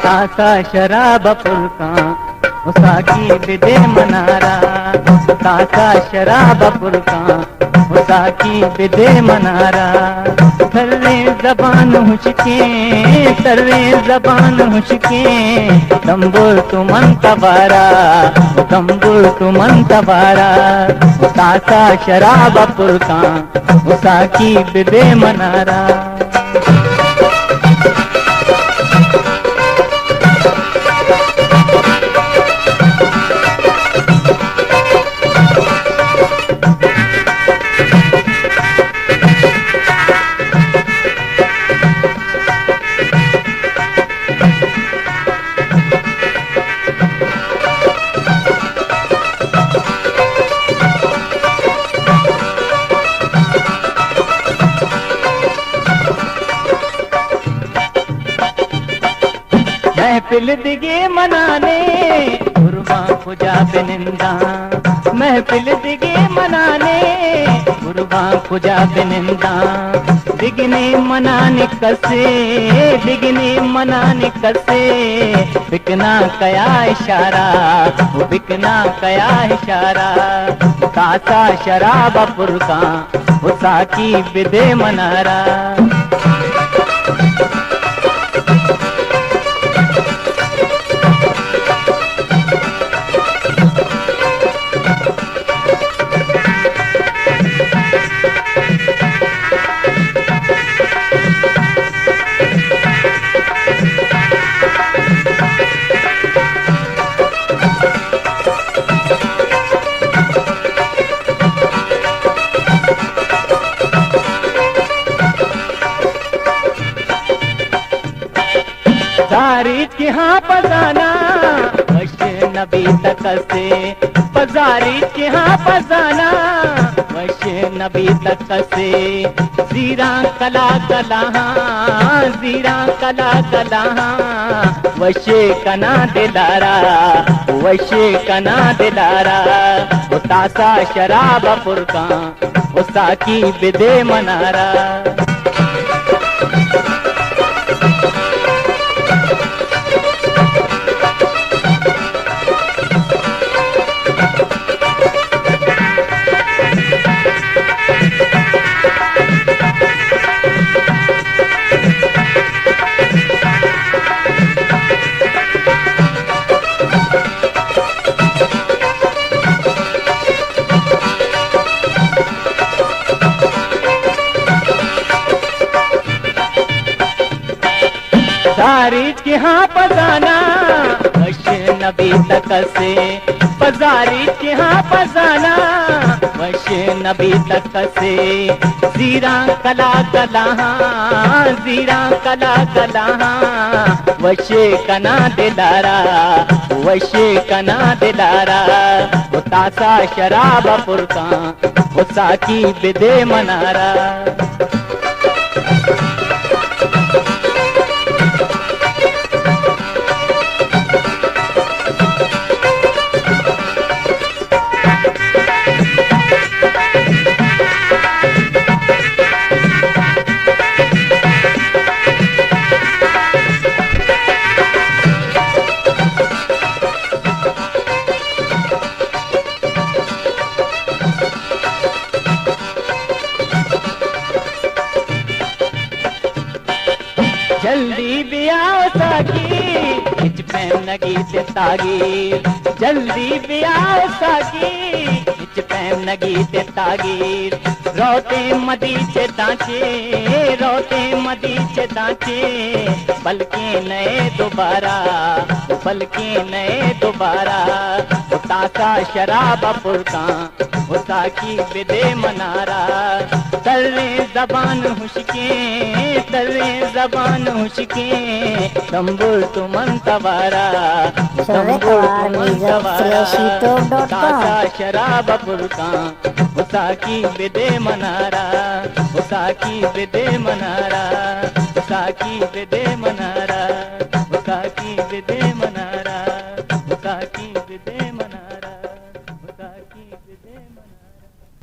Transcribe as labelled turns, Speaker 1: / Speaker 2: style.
Speaker 1: तासा शराब पुरका उसाकी बिदे मनारा, तासा शराब पुरका उसाकी बिदे मनारा। सर्रे जबान हुशके, सर्रे जबान हुशके, तंबुर तुमन तबारा, तंबुर तुमन तबारा। तासा शराब पुरका उसाकी बिदे मनारा। महफिल दिगे मनाने गुरुमा खुजा बिनिंदा, महफिल दिगे मनाने गुरुमा खुजा बिनिंदा। दिगने मनाने कसे, दिगने मनाने कसे, बिकना कया इशारा, वो बिकना कया इशारा। तासा शराब पुरका उसाकी बिदे मनारा। पजारी के हाँ पजाना वश नबी तक से, पजारी के हाँ पजाना वश नबी तक से। जीरा कला कला जीरा कला कला वशे कना दिलारा, वशे कना दिलारा। वो तासा शराब पुरका उसाकी बिदे मनारा। पजारी के हाँ पजाना वश नबी तक से, पजारी के हाँ पजाना वश नबी तक से। जीरा कला कला जीरा कला कला वशे कना दिलारा, वशे कना दिलारा। वो तासा शराब पुरका उसाकी बिदे मनारा। जल्दी भी आओ साकी खिच पैन नगी से तागीर, जल्दी भी आओ साकी खिच पैन नगी से तागीर। रोते मदीचे दांचे, रोते मदीचे दांचे, बल्कि नए दोबारा, बल्कि नए दोबारा। तासा शराब पुरका साकी बिदे मनारा तर्रे जबान हुशके तर्रे जबान हुशके तंबुर तुमन तवारा तंबुर तुमन तवारा ताजा शराब पुरका साकी बिदे मनारा साकी बिदे मनारा साकी बिदे मनारा